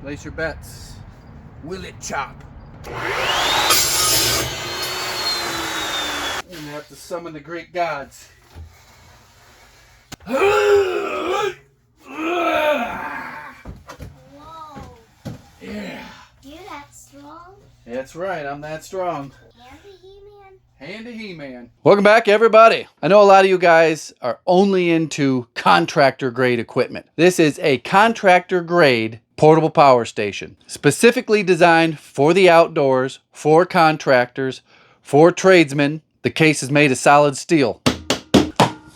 Place your bets. Will it chop? I'm gonna have to summon the Greek gods. Whoa. Yeah. You that strong? That's right, I'm that strong. Handy He-Man? Handy He-Man. Welcome back, everybody. I know a lot of you guys are only into contractor grade equipment. This is a contractor grade portable power station, specifically designed for the outdoors, for contractors, for tradesmen. The case is made of solid steel. You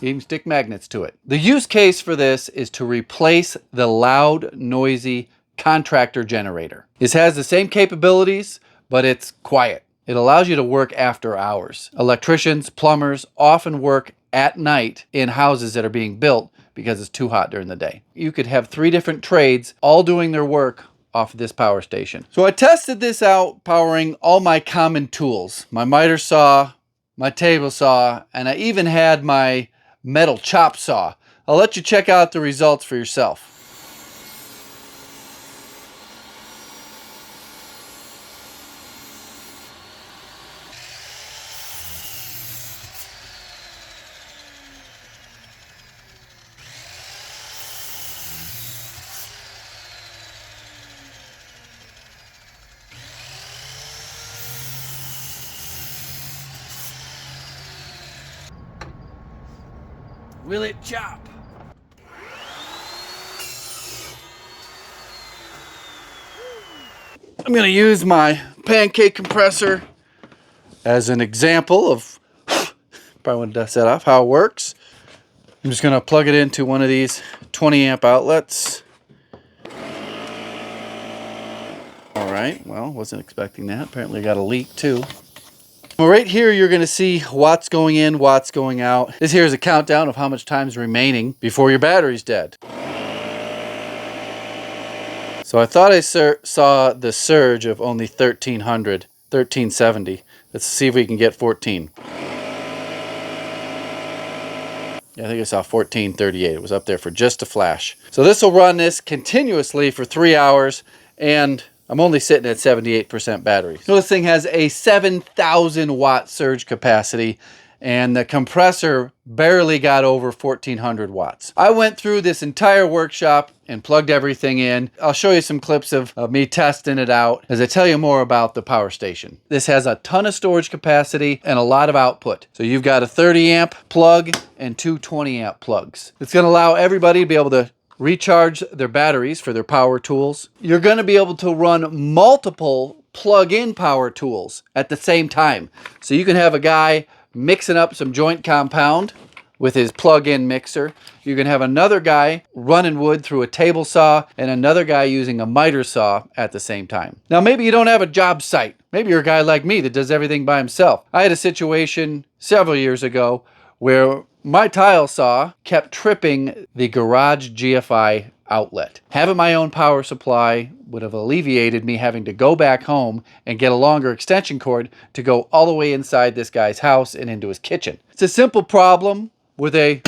even stick magnets to it. The use case for this is to replace the loud, noisy contractor generator. This has the same capabilities, but it's quiet. It allows you to work after hours. Electricians, plumbers often work at night in houses that are being built because it's too hot during the day. You could have 3 different trades all doing their work off of this power station. So I tested this out powering all my common tools. My miter saw, my table saw, and I even had my metal chop saw. I'll let you check out the results for yourself. Will it chop? I'm going to use my pancake compressor as an example of, probably want to dust that off, how it works. I'm just going to plug it into one of these 20 amp outlets. All right, well, wasn't expecting that. Apparently I got a leak too. Well, right here you're going to see watts going in, watts going out. This here is a countdown of how much time is remaining before your battery's dead. So I thought I saw the surge of only 1300, 1370. Let's see if we can get 14. Yeah, I think I saw 1438. It was up there for just a flash. So this will run this continuously for 3 hours, and I'm only sitting at 78% battery. So this thing has a 7,000 watt surge capacity, and the compressor barely got over 1400 watts. I went through this entire workshop and plugged everything in. I'll show you some clips of me testing it out as I tell you more about the power station. This has a ton of storage capacity and a lot of output. So you've got a 30 amp plug and 2 20 amp plugs. It's going to allow everybody to be able to recharge their batteries for their power tools. You're going to be able to run multiple plug-in power tools at the same time. So you can have a guy mixing up some joint compound with his plug-in mixer. You can have another guy running wood through a table saw and another guy using a miter saw at the same time. Now maybe you don't have a job site. Maybe you're a guy like me that does everything by himself. I had a situation several years ago where my tile saw kept tripping the garage GFI outlet. Having my own power supply would have alleviated me having to go back home and get a longer extension cord to go all the way inside this guy's house and into his kitchen. It's a simple problem with a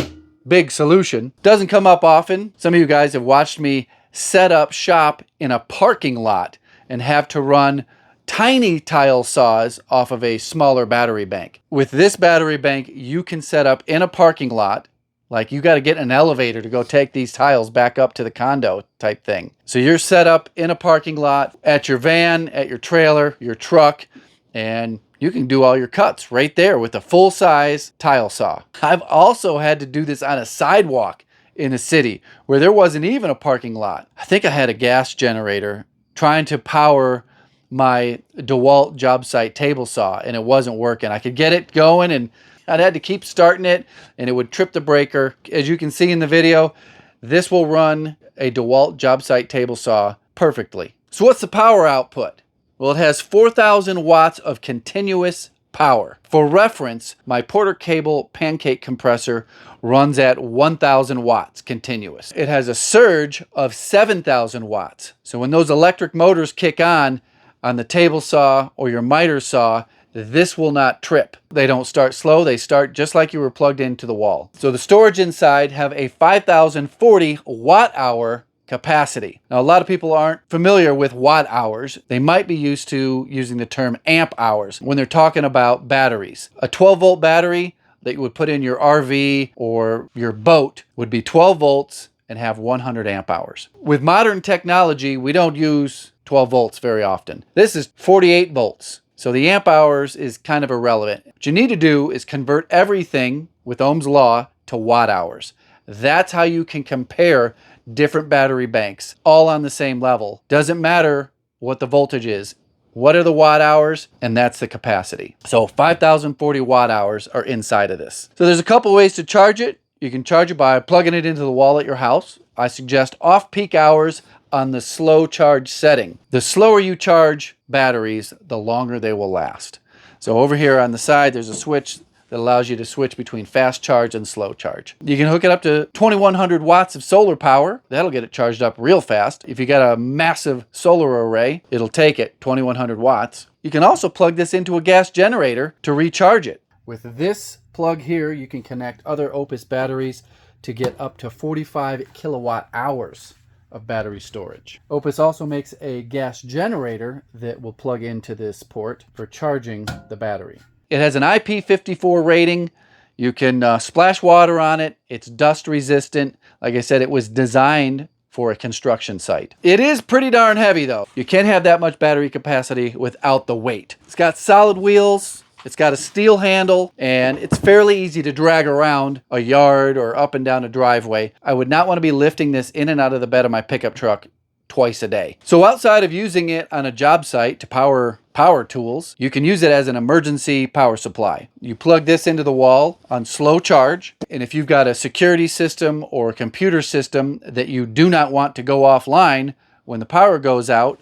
big solution. Doesn't come up often. Some of you guys have watched me set up shop in a parking lot and have to run tiny tile saws off of a smaller battery bank. With this battery bank, you can set up in a parking lot. Like you got to get an elevator to go take these tiles back up to the condo type thing. So you're set up in a parking lot, at your van, at your trailer, your truck, and you can do all your cuts right there with a full-size tile saw. I've also had to do this on a sidewalk in a city where there wasn't even a parking lot. I think I had a gas generator trying to power my DeWalt job site table saw, and it wasn't working. I could get it going, and I'd had to keep starting it, and it would trip the breaker. As you can see in the video, this will run a DeWalt job site table saw perfectly. So what's the power output? Well, it has 4,000 watts of continuous power. For reference, my Porter Cable pancake compressor runs at 1,000 watts continuous. It has a surge of 7,000 watts. So when those electric motors kick on the table saw or your miter saw, this will not trip. They don't start slow, they start just like you were plugged into the wall. So the storage inside have a 5,040 watt hour capacity. Now, a lot of people aren't familiar with watt hours. They might be used to using the term amp hours when they're talking about batteries. A 12-volt battery that you would put in your RV or your boat would be 12 volts and have 100 amp hours. With modern technology, we don't use 12 volts very often. This is 48 volts. So the amp hours is kind of irrelevant. What you need to do is convert everything with Ohm's law to watt hours. That's how you can compare different battery banks all on the same level. Doesn't matter what the voltage is. What are the watt hours? And that's the capacity. So 5,040 watt hours are inside of this. So there's a couple ways to charge it. You can charge it by plugging it into the wall at your house. I suggest off-peak hours on the slow charge setting. The slower you charge batteries, the longer they will last. So over here on the side, there's a switch that allows you to switch between fast charge and slow charge. You can hook it up to 2,100 watts of solar power. That'll get it charged up real fast. If you got a massive solar array, it'll take it 2,100 watts. You can also plug this into a gas generator to recharge it. With this plug here, you can connect other Opus batteries to get up to 45 kilowatt hours of battery storage. Opus also makes a gas generator that will plug into this port for charging the battery. It has an IP54 rating. You can splash water on it. It's dust resistant. Like I said, it was designed for a construction site. It is pretty darn heavy though. You can't have that much battery capacity without the weight. It's got solid wheels. It's got a steel handle, and it's fairly easy to drag around a yard or up and down a driveway. I would not want to be lifting this in and out of the bed of my pickup truck twice a day. So outside of using it on a job site to power tools, you can use it as an emergency power supply. You plug this into the wall on slow charge, and if you've got a security system or a computer system that you do not want to go offline when the power goes out,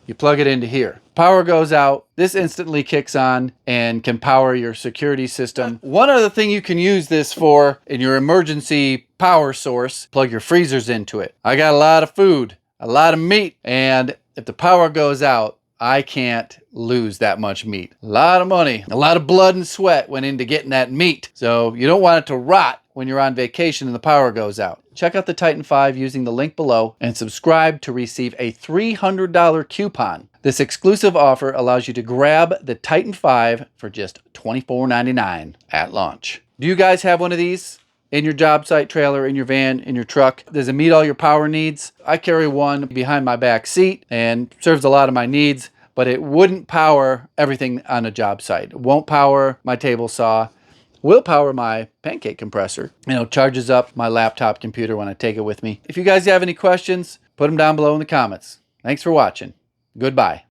you plug it into here. Power goes out, this instantly kicks on and can power your security system. One other thing you can use this for in your emergency power source, plug your freezers into it. I got a lot of food, a lot of meat, and if the power goes out, I can't lose that much meat. A lot of money, a lot of blood and sweat went into getting that meat. So you don't want it to rot when you're on vacation and the power goes out. Check out the Titan 5 using the link below and subscribe to receive a $300 coupon. This exclusive offer allows you to grab the Titan 5 for just $24.99 at launch. Do you guys have one of these in your job site trailer, in your van, in your truck? Does it meet all your power needs? I carry one behind my back seat and serves a lot of my needs, but it wouldn't power everything on a job site. It won't power my table saw. Will power my pancake compressor. Charges up my laptop computer when I take it with me. If you guys have any questions, put them down below in the comments. Thanks for watching. Goodbye.